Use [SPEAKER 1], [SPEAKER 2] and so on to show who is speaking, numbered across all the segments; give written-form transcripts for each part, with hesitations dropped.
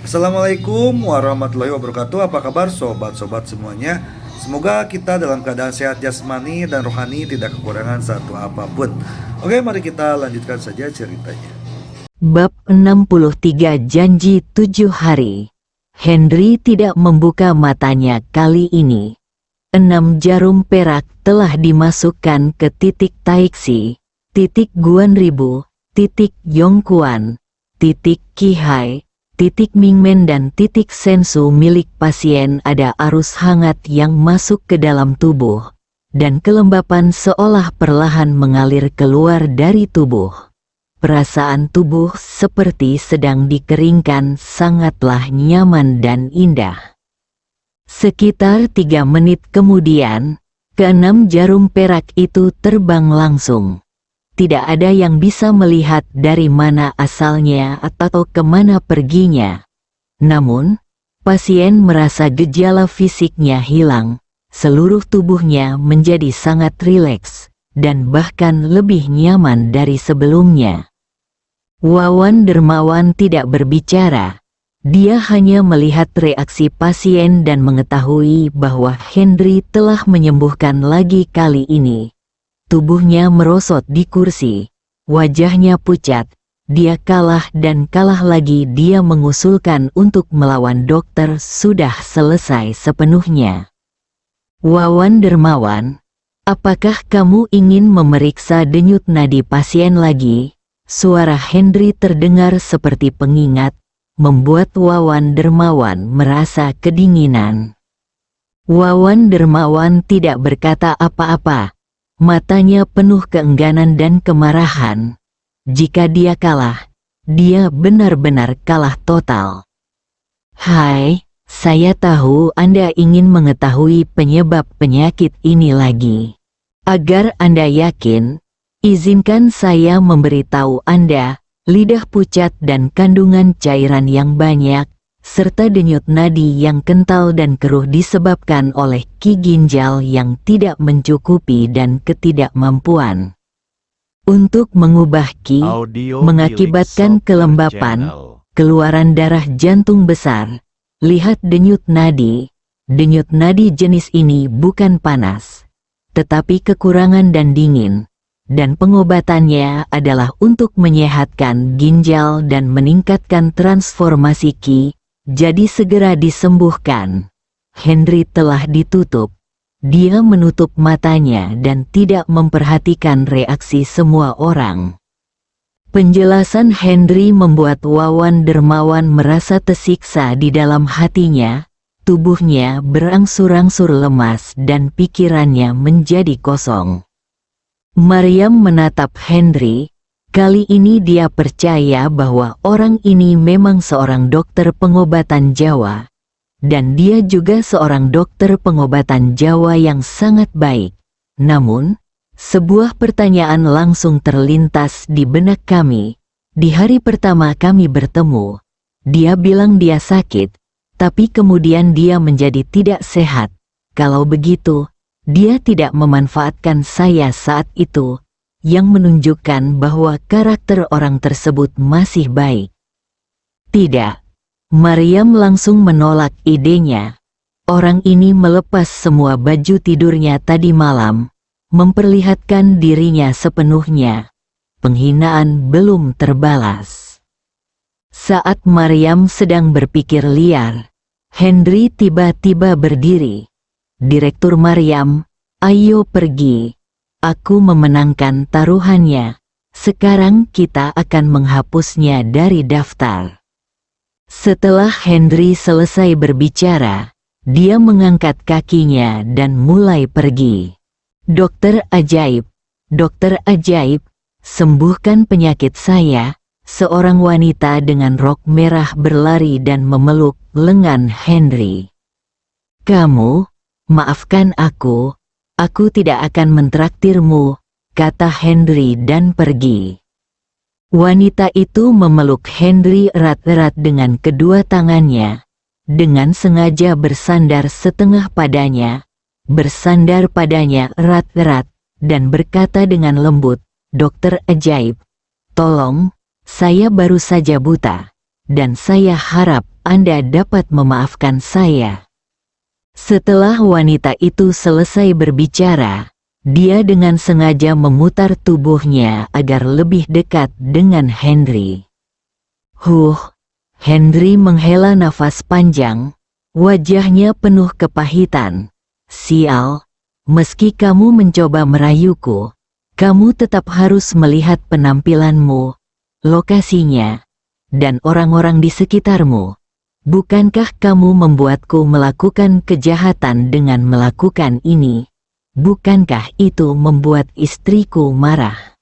[SPEAKER 1] Assalamualaikum warahmatullahi wabarakatuh. Apa kabar sobat-sobat semuanya? Semoga kita dalam keadaan sehat jasmani dan rohani, tidak kekurangan satu apapun. Oke, mari kita lanjutkan saja ceritanya.
[SPEAKER 2] Bab 63 Janji 7 Hari. Henry tidak membuka matanya kali ini. 6 jarum perak telah dimasukkan ke titik Taixi, titik Guan Ribu, titik Yongkuan, titik Qihai, titik Mingmen dan titik Sensu milik pasien. Ada arus hangat yang masuk ke dalam tubuh, dan kelembapan seolah perlahan mengalir keluar dari tubuh. Perasaan tubuh seperti sedang dikeringkan, sangatlah nyaman dan indah. Sekitar 3 menit kemudian, ke-6 jarum perak itu terbang langsung. Tidak ada yang bisa melihat dari mana asalnya atau kemana perginya. Namun, pasien merasa gejala fisiknya hilang, seluruh tubuhnya menjadi sangat rileks, dan bahkan lebih nyaman dari sebelumnya. Wawan Dermawan tidak berbicara. Dia hanya melihat reaksi pasien dan mengetahui bahwa Henry telah menyembuhkan lagi kali ini. Tubuhnya merosot di kursi, wajahnya pucat. Dia kalah dan kalah lagi. Dia mengusulkan untuk melawan dokter sudah selesai sepenuhnya. Wawan Dermawan, apakah kamu ingin memeriksa denyut nadi pasien lagi? Suara Henry terdengar seperti pengingat, membuat Wawan Dermawan merasa kedinginan. Wawan Dermawan tidak berkata apa-apa. Matanya penuh keengganan dan kemarahan. Jika dia kalah, dia benar-benar kalah total. Hai, saya tahu Anda ingin mengetahui penyebab penyakit ini lagi. Agar Anda yakin, izinkan saya memberitahu Anda, lidah pucat dan kandungan cairan yang banyak, serta denyut nadi yang kental dan keruh disebabkan oleh ki ginjal yang tidak mencukupi dan ketidakmampuan untuk mengubah ki, mengakibatkan kelembapan, keluaran darah jantung besar. Lihat denyut nadi jenis ini bukan panas, tetapi kekurangan dan dingin. Dan pengobatannya adalah untuk menyehatkan ginjal dan meningkatkan transformasi ki, jadi segera disembuhkan. Henry telah ditutup. Dia menutup matanya dan tidak memperhatikan reaksi semua orang. Penjelasan Henry membuat Wawan Dermawan merasa tersiksa di dalam hatinya. Tubuhnya berangsur-angsur lemas dan pikirannya menjadi kosong. Mariam menatap Henry. Kali ini dia percaya bahwa orang ini memang seorang dokter pengobatan Jawa. Dan dia juga seorang dokter pengobatan Jawa yang sangat baik. Namun, sebuah pertanyaan langsung terlintas di benak kami. Di hari pertama kami bertemu, dia bilang dia sakit, tapi kemudian dia menjadi tidak sehat. Kalau begitu, dia tidak memanfaatkan saya saat itu, yang menunjukkan bahwa karakter orang tersebut masih baik. Tidak. Mariam langsung menolak idenya. Orang ini melepas semua baju tidurnya tadi malam, memperlihatkan dirinya sepenuhnya. Penghinaan belum terbalas. Saat Mariam sedang berpikir liar, Henry tiba-tiba berdiri. Direktur Mariam, ayo pergi. Aku memenangkan taruhannya. Sekarang kita akan menghapusnya dari daftar. Setelah Henry selesai berbicara, dia mengangkat kakinya dan mulai pergi. Dokter ajaib, sembuhkan penyakit saya. Seorang wanita dengan rok merah berlari dan memeluk lengan Henry. Kamu, maafkan aku tidak akan mentraktirmu, kata Henry dan pergi. Wanita itu memeluk Henry erat-erat dengan kedua tangannya, dengan sengaja bersandar setengah padanya, erat-erat, dan berkata dengan lembut, Dokter ajaib, tolong, saya baru saja buta, dan saya harap Anda dapat memaafkan saya?" Setelah wanita itu selesai berbicara, dia dengan sengaja memutar tubuhnya agar lebih dekat dengan Henry. Henry menghela nafas panjang, wajahnya penuh kepahitan. "Sial, meski kamu mencoba merayuku, kamu tetap harus melihat penampilanmu, lokasinya, dan orang-orang di sekitarmu. Bukankah kamu membuatku melakukan kejahatan dengan melakukan ini? Bukankah itu membuat istriku marah?"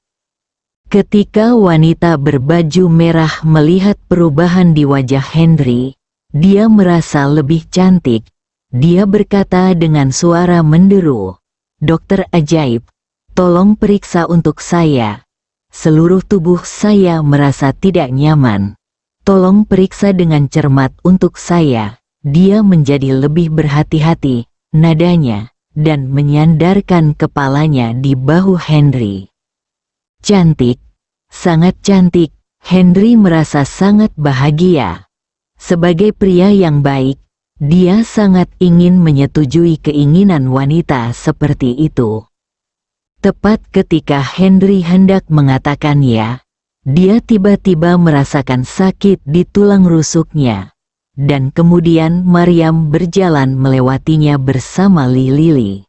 [SPEAKER 2] Ketika wanita berbaju merah melihat perubahan di wajah Henry, dia merasa lebih cantik. Dia berkata dengan suara menderu, "Dokter ajaib, tolong periksa untuk saya. Seluruh tubuh saya merasa tidak nyaman. Tolong periksa dengan cermat untuk saya." Dia menjadi lebih berhati-hati, nadanya, dan menyandarkan kepalanya di bahu Henry. "Cantik, sangat cantik." Henry merasa sangat bahagia. Sebagai pria yang baik, dia sangat ingin menyetujui keinginan wanita seperti itu. Tepat ketika Henry hendak mengatakan ya, dia tiba-tiba merasakan sakit di tulang rusuknya. Dan kemudian Maryam berjalan melewatinya bersama Lily.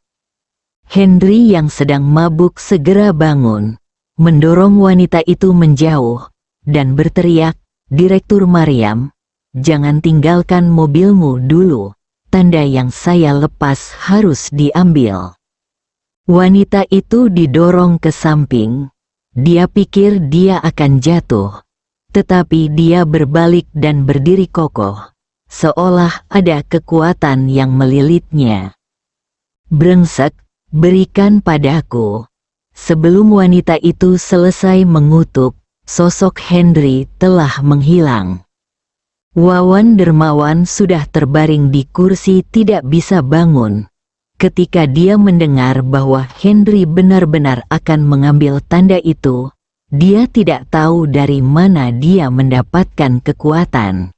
[SPEAKER 2] Henry yang sedang mabuk segera bangun, mendorong wanita itu menjauh, dan berteriak, "Direktur Maryam, jangan tinggalkan mobilmu dulu, tanda yang saya lepas harus diambil." Wanita itu didorong ke samping. Dia pikir dia akan jatuh, tetapi dia berbalik dan berdiri kokoh, seolah ada kekuatan yang melilitnya. "Brengsek, berikan padaku." Sebelum wanita itu selesai mengutuk, sosok Henry telah menghilang. Wawan dermawan sudah terbaring di kursi tidak bisa bangun. Ketika dia mendengar bahwa Henry benar-benar akan mengambil tanda itu, dia tidak tahu dari mana dia mendapatkan kekuatan.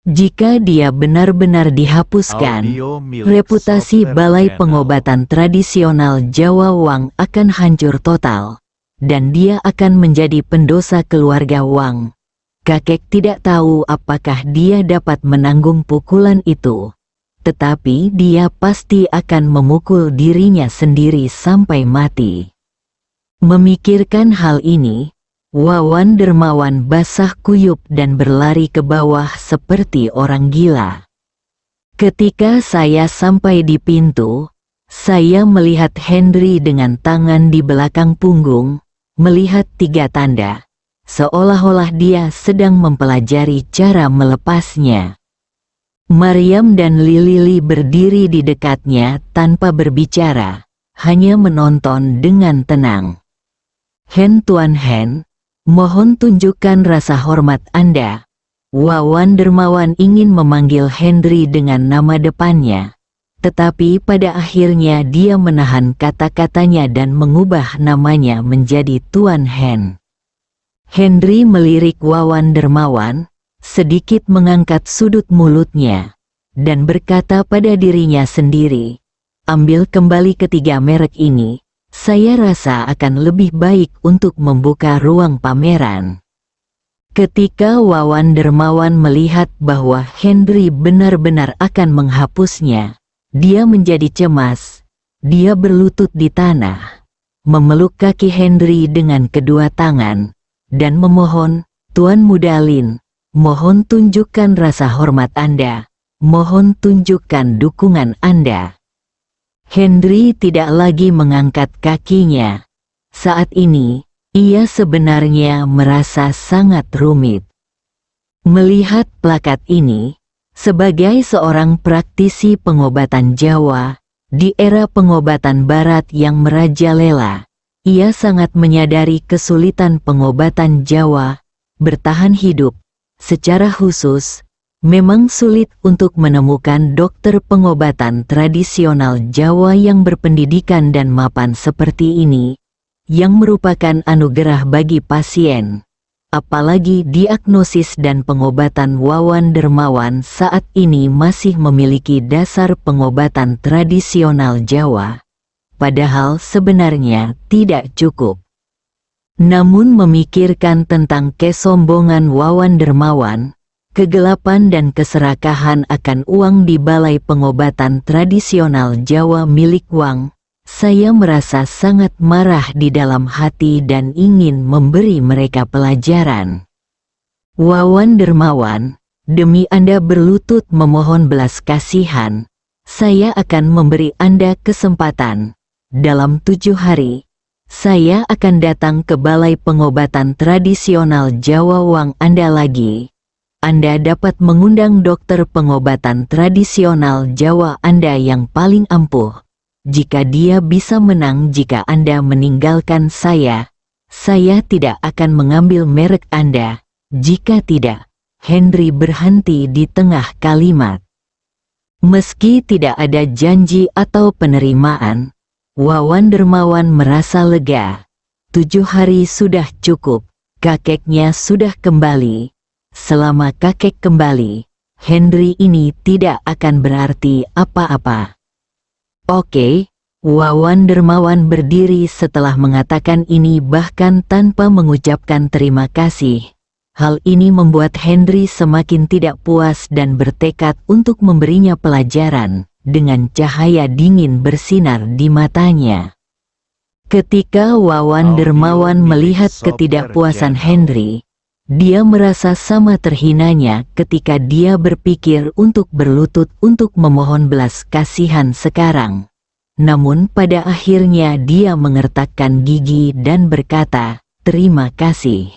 [SPEAKER 2] Jika dia benar-benar dihapuskan, reputasi Balai Pengobatan Tradisional Jawa Wang akan hancur total, dan dia akan menjadi pendosa keluarga Wang. Kakek tidak tahu apakah dia dapat menanggung pukulan itu, tetapi dia pasti akan memukul dirinya sendiri sampai mati. Memikirkan hal ini, Wawan dermawan basah kuyup dan berlari ke bawah seperti orang gila. Ketika saya sampai di pintu, saya melihat Henry dengan tangan di belakang punggung, melihat 3 tanda, seolah-olah dia sedang mempelajari cara melepasnya. Maryam dan Lily berdiri di dekatnya tanpa berbicara, hanya menonton dengan tenang. Tuan Hen, mohon tunjukkan rasa hormat Anda." Wawan dermawan ingin memanggil Henry dengan nama depannya, tetapi pada akhirnya dia menahan kata-katanya dan mengubah namanya menjadi Tuan Hen. Henry melirik Wawan dermawan, sedikit mengangkat sudut mulutnya, dan berkata pada dirinya sendiri, "Ambil kembali ketiga merek ini. Saya rasa akan lebih baik untuk membuka ruang pameran." Ketika Wawan dermawan melihat bahwa Henry benar-benar akan menghapusnya, dia menjadi cemas. Dia berlutut di tanah, memeluk kaki Henry dengan kedua tangan, dan memohon, "Tuan Mudalin, mohon tunjukkan rasa hormat Anda. Mohon tunjukkan dukungan Anda." Henry tidak lagi mengangkat kakinya. Saat ini, ia sebenarnya merasa sangat rumit. Melihat plakat ini, sebagai seorang praktisi pengobatan Jawa, di era pengobatan Barat yang merajalela, ia sangat menyadari kesulitan pengobatan Jawa bertahan hidup. Secara khusus, memang sulit untuk menemukan dokter pengobatan tradisional Jawa yang berpendidikan dan mapan seperti ini, yang merupakan anugerah bagi pasien. apalagi diagnosis dan pengobatan Wawan Dermawan saat ini masih memiliki dasar pengobatan tradisional Jawa, padahal sebenarnya tidak cukup. Namun memikirkan tentang kesombongan Wawan Dermawan, kegelapan dan keserakahan akan uang di Balai Pengobatan Tradisional Jawa milik Wang, saya merasa sangat marah di dalam hati dan ingin memberi mereka pelajaran. Wawan Dermawan, demi Anda berlutut memohon belas kasihan, saya akan memberi Anda kesempatan. Dalam 7 hari, saya akan datang ke Balai Pengobatan Tradisional Jawa Wang Anda lagi. Anda dapat mengundang dokter pengobatan tradisional Jawa Anda yang paling ampuh. Jika dia bisa menang jika Anda meninggalkan saya tidak akan mengambil merek Anda. Jika tidak, Henry berhenti di tengah kalimat. Meski tidak ada janji atau penerimaan, Wawan Dermawan merasa lega. 7 hari sudah cukup, kakeknya sudah kembali. Selama kakek kembali, Henry ini tidak akan berarti apa-apa. Oke, Wawan Dermawan berdiri setelah mengatakan ini bahkan tanpa mengucapkan terima kasih. Hal ini membuat Henry semakin tidak puas dan bertekad untuk memberinya pelajaran. Dengan cahaya dingin bersinar di matanya. Ketika Wawan Dermawan melihat ketidakpuasan Henry, dia merasa sama terhinanya ketika dia berpikir untuk berlutut untuk memohon belas kasihan sekarang. Namun pada akhirnya dia mengertakkan gigi dan berkata, "Terima kasih."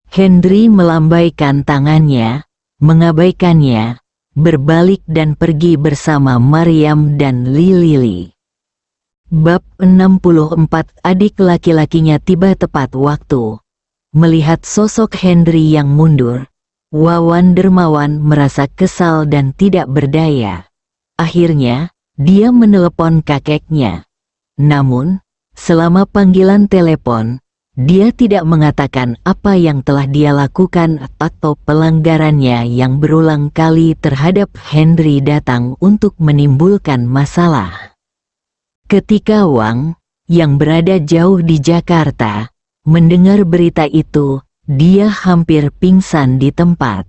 [SPEAKER 2] Henry melambaikan tangannya, mengabaikannya, berbalik dan pergi bersama Maryam dan Lili. Bab 64. Adik laki-lakinya tiba tepat waktu. Melihat sosok Henry yang mundur, Wawan Dermawan merasa kesal dan tidak berdaya. Akhirnya, dia menelepon kakeknya. Namun, selama panggilan telepon, dia tidak mengatakan apa yang telah dia lakukan atau pelanggarannya yang berulang kali terhadap Henry datang untuk menimbulkan masalah. Ketika Wang, yang berada jauh di Jakarta, mendengar berita itu, dia hampir pingsan di tempat.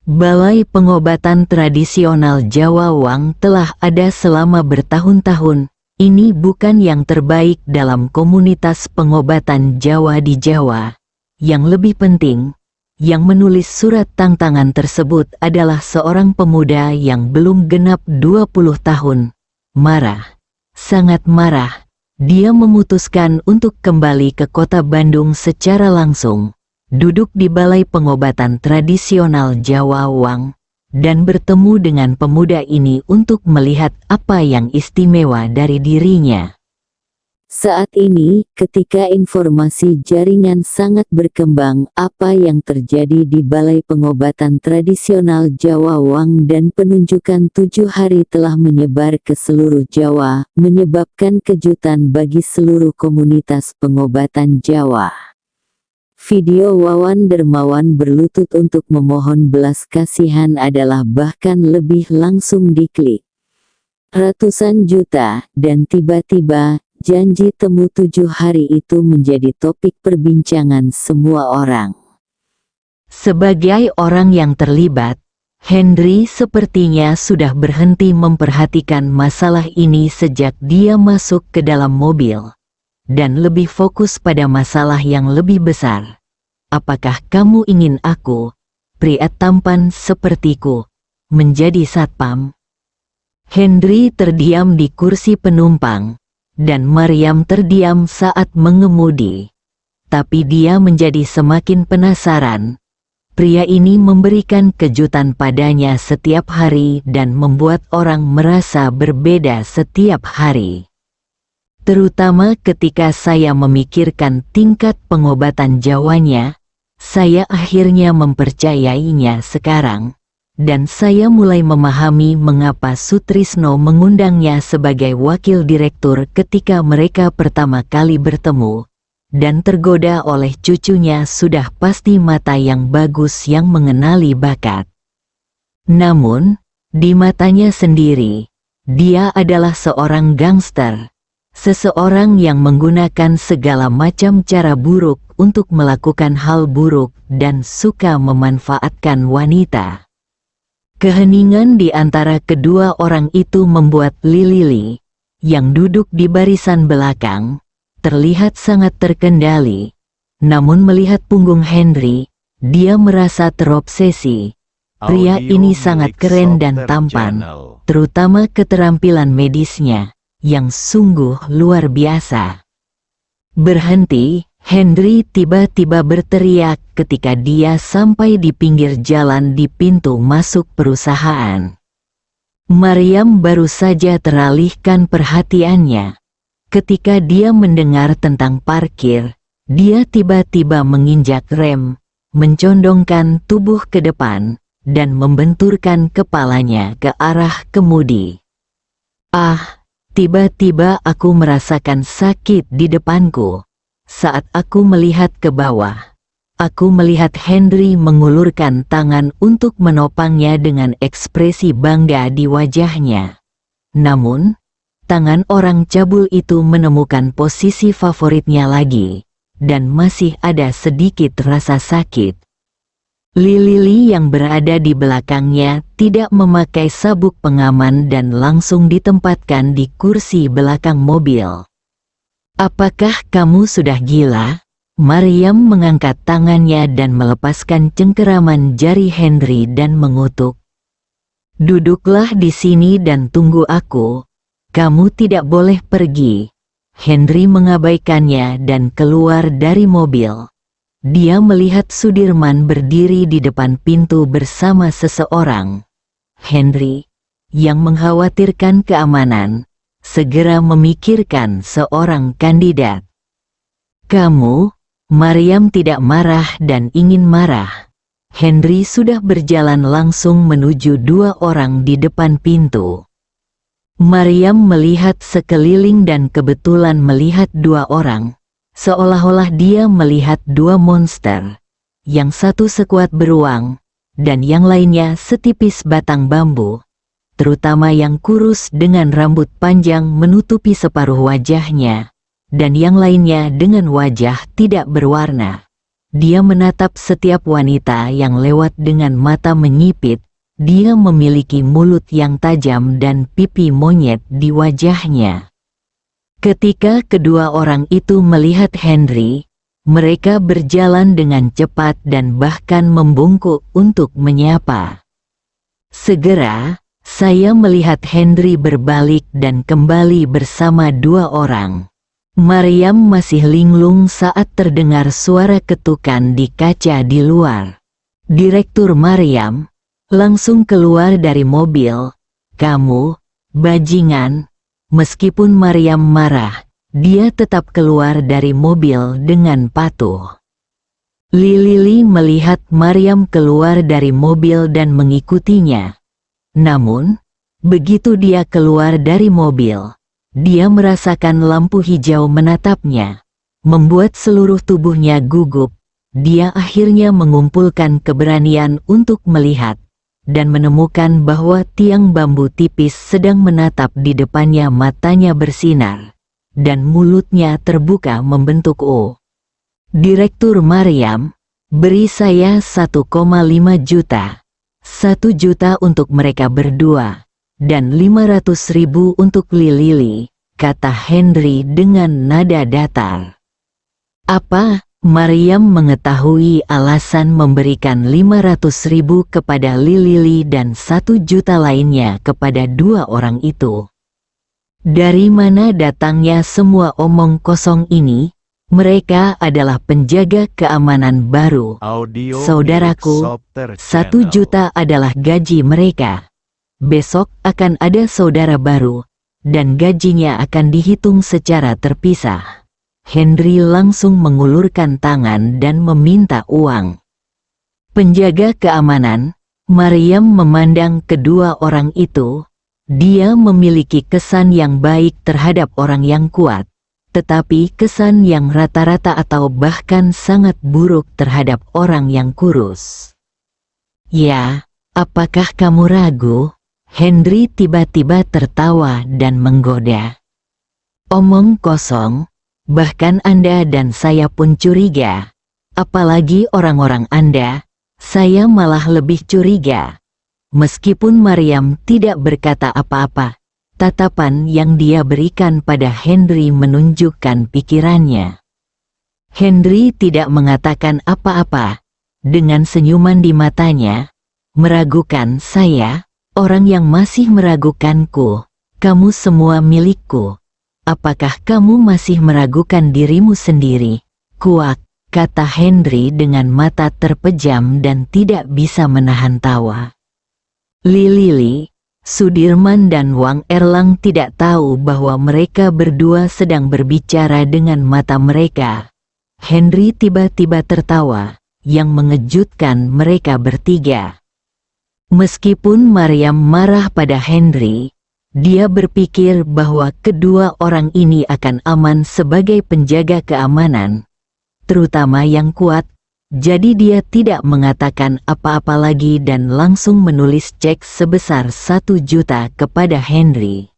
[SPEAKER 2] Balai Pengobatan Tradisional Jawa Wang telah ada selama bertahun-tahun. Ini bukan yang terbaik dalam komunitas pengobatan Jawa di Jawa. Yang lebih penting, yang menulis surat tantangan tersebut adalah seorang pemuda yang belum genap 20 tahun. Marah, sangat marah, dia memutuskan untuk kembali ke kota Bandung secara langsung, duduk di Balai Pengobatan Tradisional Jawa Wang, dan bertemu dengan pemuda ini untuk melihat apa yang istimewa dari dirinya.
[SPEAKER 3] Saat ini, ketika informasi jaringan sangat berkembang apa yang terjadi di Balai Pengobatan Tradisional Jawa Wang dan penunjukan 7 hari telah menyebar ke seluruh Jawa, menyebabkan kejutan bagi seluruh komunitas pengobatan Jawa. Video Wawan Dermawan berlutut untuk memohon belas kasihan adalah bahkan lebih langsung diklik ratusan juta, dan tiba-tiba, janji temu 7 hari itu menjadi topik perbincangan semua orang.
[SPEAKER 2] Sebagai orang yang terlibat, Henry sepertinya sudah berhenti memperhatikan masalah ini sejak dia masuk ke dalam mobil, dan lebih fokus pada masalah yang lebih besar. Apakah kamu ingin aku, pria tampan sepertiku, menjadi satpam? Henry terdiam di kursi penumpang, dan Maryam terdiam saat mengemudi. Tapi dia menjadi semakin penasaran. Pria ini memberikan kejutan padanya setiap hari dan membuat orang merasa berbeda setiap hari. Terutama ketika saya memikirkan tingkat pengobatan Jawanya, saya akhirnya mempercayainya sekarang, dan saya mulai memahami mengapa Sutrisno mengundangnya sebagai wakil direktur ketika mereka pertama kali bertemu. dan tergoda oleh cucunya sudah pasti mata yang bagus yang mengenali bakat. Namun, di matanya sendiri, dia adalah seorang gangster, seseorang yang menggunakan segala macam cara buruk untuk melakukan hal buruk dan suka memanfaatkan wanita. Keheningan di antara kedua orang itu membuat Lily, yang duduk di barisan belakang, terlihat sangat terkendali. Namun melihat punggung Henry, dia merasa terobsesi. Pria ini sangat keren dan tampan, terutama keterampilan medisnya, yang sungguh luar biasa. Berhenti, Henry tiba-tiba berteriak ketika dia sampai di pinggir jalan di pintu masuk perusahaan. Mariam baru saja teralihkan perhatiannya. Ketika dia mendengar tentang parkir, dia tiba-tiba menginjak rem, mencondongkan tubuh ke depan, dan membenturkan kepalanya ke arah kemudi. Ah, tiba-tiba aku merasakan sakit di depanku. Saat aku melihat ke bawah, aku melihat Henry mengulurkan tangan untuk menopangnya dengan ekspresi bangga di wajahnya. Namun, tangan orang cabul itu menemukan posisi favoritnya lagi, dan masih ada sedikit rasa sakit. Lily yang berada di belakangnya tidak memakai sabuk pengaman dan langsung ditempatkan di kursi belakang mobil. Apakah kamu sudah gila? Mariam mengangkat tangannya dan melepaskan cengkeraman jari Henry dan mengutuk. Duduklah di sini dan tunggu aku. Kamu tidak boleh pergi. Henry mengabaikannya dan keluar dari mobil. Dia melihat Sudirman berdiri di depan pintu bersama seseorang. Henry, yang mengkhawatirkan keamanan, segera memikirkan seorang kandidat. Kamu, Mariam tidak marah dan ingin marah. Henry sudah berjalan langsung menuju dua orang di depan pintu. Mariam melihat sekeliling dan kebetulan melihat dua orang. Seolah-olah dia melihat dua monster, yang satu sekuat beruang, dan yang lainnya setipis batang bambu, terutama yang kurus dengan rambut panjang menutupi separuh wajahnya, dan yang lainnya dengan wajah tidak berwarna. Dia menatap setiap wanita yang lewat dengan mata menyipit. Dia memiliki mulut yang tajam dan pipi monyet di wajahnya. Ketika kedua orang itu melihat Henry, mereka berjalan dengan cepat dan bahkan membungkuk untuk menyapa. Segera, saya melihat Henry berbalik dan kembali bersama dua orang. Mariam masih linglung saat terdengar suara ketukan di kaca di luar. Direktur Mariam langsung keluar dari mobil. Kamu, bajingan. Meskipun Mariam marah, dia tetap keluar dari mobil dengan patuh. Lily melihat Mariam keluar dari mobil dan mengikutinya. Namun, begitu dia keluar dari mobil, dia merasakan lampu hijau menatapnya, membuat seluruh tubuhnya gugup. Dia akhirnya mengumpulkan keberanian untuk melihat, dan menemukan bahwa tiang bambu tipis sedang menatap di depannya. Matanya bersinar, dan mulutnya terbuka membentuk O. Direktur Mariam, beri saya 1,5 juta. 1 juta untuk mereka berdua, dan 500.000 untuk Lily, kata Henry dengan nada datar. Apa? Mariam mengetahui alasan memberikan 500.000 kepada Lily dan 1 juta lainnya kepada dua orang itu. Dari mana datangnya semua omong kosong ini? Mereka adalah penjaga keamanan baru. Saudaraku, 1 juta adalah gaji mereka. Besok akan ada saudara baru, dan gajinya akan dihitung secara terpisah. Henry langsung mengulurkan tangan dan meminta uang. Penjaga keamanan, Mariam memandang kedua orang itu. Dia memiliki kesan yang baik terhadap orang yang kuat, tetapi kesan yang rata-rata atau bahkan sangat buruk terhadap orang yang kurus. Ya, apakah kamu ragu? Henry tiba-tiba tertawa dan menggoda. Omong kosong, bahkan Anda dan saya pun curiga. Apalagi orang-orang Anda, saya malah lebih curiga. Meskipun Maryam tidak berkata apa-apa, tatapan yang dia berikan pada Henry menunjukkan pikirannya. Henry tidak mengatakan apa-apa, dengan senyuman di matanya, meragukan saya, orang yang masih meragukanku, kamu semua milikku. Apakah kamu masih meragukan dirimu sendiri? Kuak, kata Henry dengan mata terpejam dan tidak bisa menahan tawa. Lili, Sudirman dan Wang Erlang tidak tahu bahwa mereka berdua sedang berbicara dengan mata mereka. Henry tiba-tiba tertawa, yang mengejutkan mereka bertiga. Meskipun Maryam marah pada Henry, dia berpikir bahwa kedua orang ini akan aman sebagai penjaga keamanan, terutama yang kuat. Jadi dia tidak mengatakan apa-apa lagi dan langsung menulis cek sebesar 1 juta kepada Henry.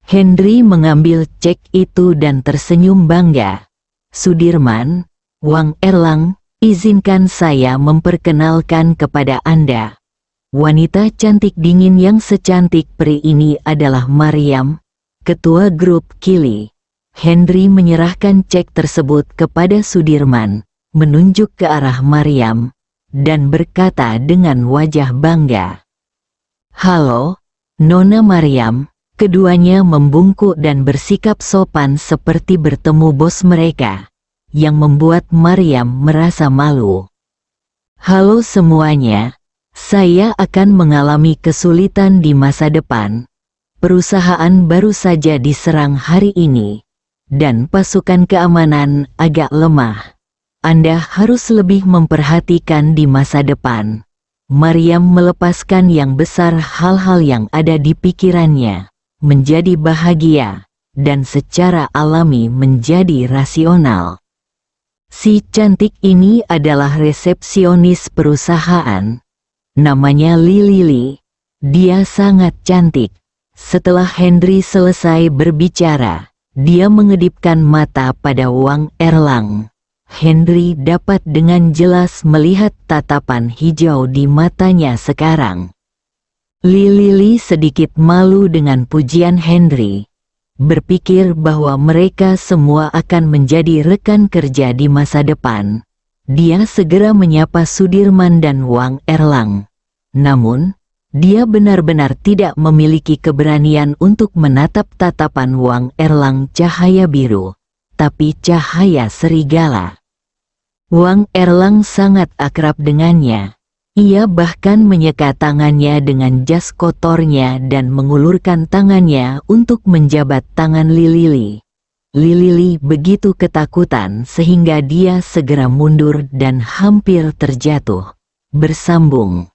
[SPEAKER 2] Henry mengambil cek itu dan tersenyum bangga. Sudirman, Wang Erlang, izinkan saya memperkenalkan kepada Anda. Wanita cantik dingin yang secantik peri ini adalah Maryam, ketua grup Kili. Henry menyerahkan cek tersebut kepada Sudirman, menunjuk ke arah Maryam, dan berkata dengan wajah bangga. Halo, Nona Maryam. Keduanya membungkuk dan bersikap sopan seperti bertemu bos mereka, yang membuat Maryam merasa malu. Halo semuanya, saya akan mengalami kesulitan di masa depan. Perusahaan baru saja diserang hari ini, dan pasukan keamanan agak lemah. Anda harus lebih memperhatikan di masa depan. Maryam melepaskan yang besar hal-hal yang ada di pikirannya, menjadi bahagia, dan secara alami menjadi rasional. Si cantik ini adalah resepsionis perusahaan. Namanya Lili. Dia sangat cantik. Setelah Henry selesai berbicara, dia mengedipkan mata pada Wang Erlang. Henry dapat dengan jelas melihat tatapan hijau di matanya sekarang. Lili sedikit malu dengan pujian Henry, berpikir bahwa mereka semua akan menjadi rekan kerja di masa depan. Dia segera menyapa Sudirman dan Wang Erlang. Namun, dia benar-benar tidak memiliki keberanian untuk menatap tatapan Wang Erlang cahaya biru, tapi cahaya serigala. Wang Erlang sangat akrab dengannya. Ia bahkan menyeka tangannya dengan jas kotornya dan mengulurkan tangannya untuk menjabat tangan Lili. Lili begitu ketakutan sehingga dia segera mundur dan hampir terjatuh. Bersambung.